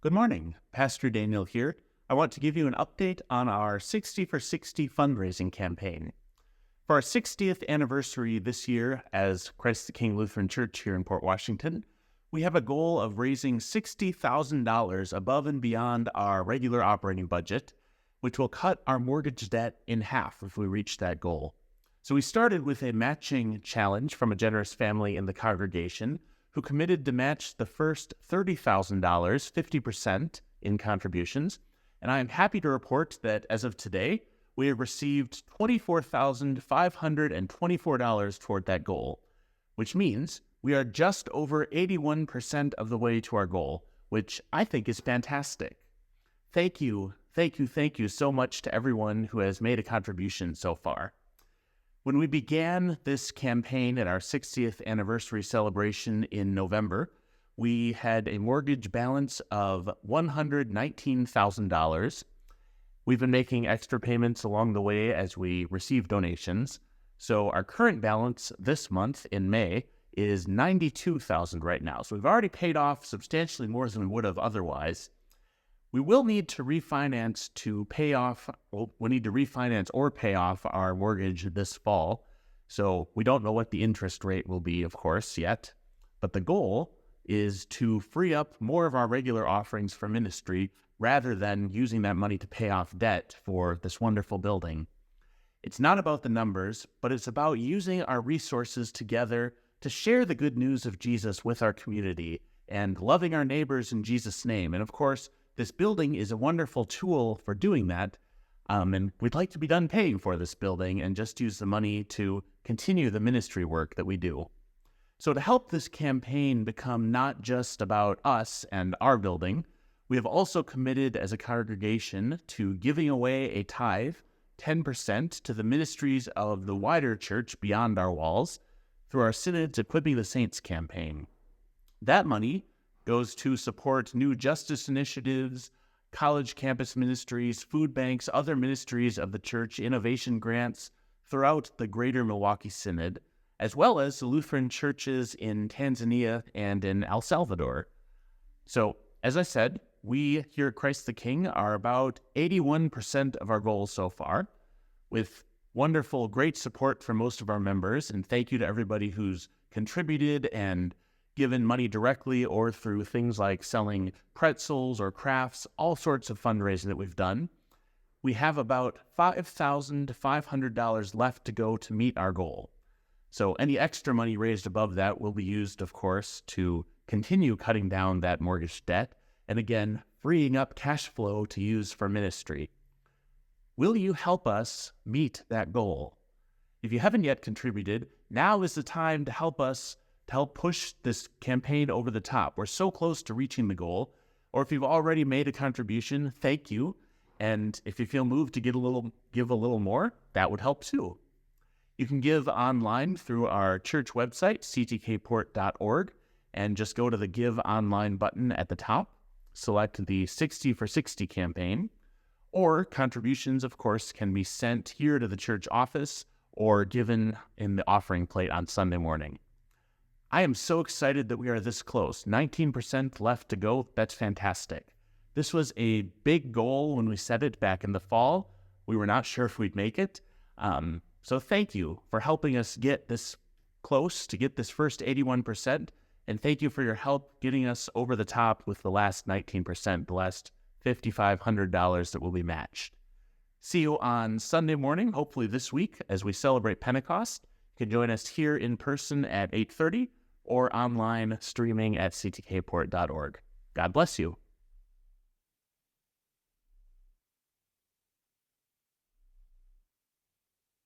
Good morning. Pastor Daniel here. I want to give you an update on our 60 for 60 fundraising campaign. For our 60th anniversary this year as Christ the King Lutheran Church here in Port Washington, we have a goal of raising $60,000 above and beyond our regular operating budget, which will cut our mortgage debt in half if we reach that goal. So we started with a matching challenge from a generous family in the congregation who committed to match the first $30,000, 50% in contributions. And I am happy to report that as of today, we have received $24,524 toward that goal, which means we are just over 81% of the way to our goal, which I think is fantastic. Thank you so much to everyone who has made a contribution so far. When we began this campaign at our 60th anniversary celebration in November, we had a mortgage balance of $119,000. We've been making extra payments along the way as we receive donations. So our current balance this month in May is $92,000 right now. So we've already paid off substantially more than we would have otherwise. We will need to refinance or pay off our mortgage this fall. So we don't know what the interest rate will be, of course, yet. But the goal is to free up more of our regular offerings for ministry rather than using that money to pay off debt for this wonderful building. It's not about the numbers, but it's about using our resources together to share the good news of Jesus with our community and loving our neighbors in Jesus' name. And of course, this building is a wonderful tool for doing that, and we'd like to be done paying for this building and just use the money to continue the ministry work that we do. So to help this campaign become not just about us and our building, we have also committed as a congregation to giving away a tithe, 10%, to the ministries of the wider church beyond our walls through our Synod's Equipping the Saints campaign. That money goes to support new justice initiatives, college campus ministries, food banks, other ministries of the church, innovation grants throughout the greater Milwaukee Synod, as well as the Lutheran churches in Tanzania and in El Salvador. So, as I said, we here at Christ the King are about 81% of our goal so far, with wonderful, great support from most of our members, and thank you to everybody who's contributed and given money directly or through things like selling pretzels or crafts, all sorts of fundraising that we've done. We have about $5,500 left to go to meet our goal. So any extra money raised above that will be used, of course, to continue cutting down that mortgage debt and again, freeing up cash flow to use for ministry. Will you help us meet that goal? If you haven't yet contributed, now is the time to help push this campaign over the top. We're so close to reaching the goal. Or if you've already made a contribution, thank you. And if you feel moved to give a little more, that would help too. You can give online through our church website, ctkport.org, and just go to the Give Online button at the top. Select the 60 for 60 campaign. Or contributions, of course, can be sent here to the church office or given in the offering plate on Sunday morning. I am so excited that we are this close. 19% left to go. That's fantastic. This was a big goal when we set it back in the fall. We were not sure if we'd make it. So thank you for helping us get this close to get this first 81%. And thank you for your help getting us over the top with the last 19%, the last $5,500 that will be matched. See you on Sunday morning, hopefully this week, as we celebrate Pentecost. You can join us here in person at 8:30 or online streaming at ctkport.org. God bless you.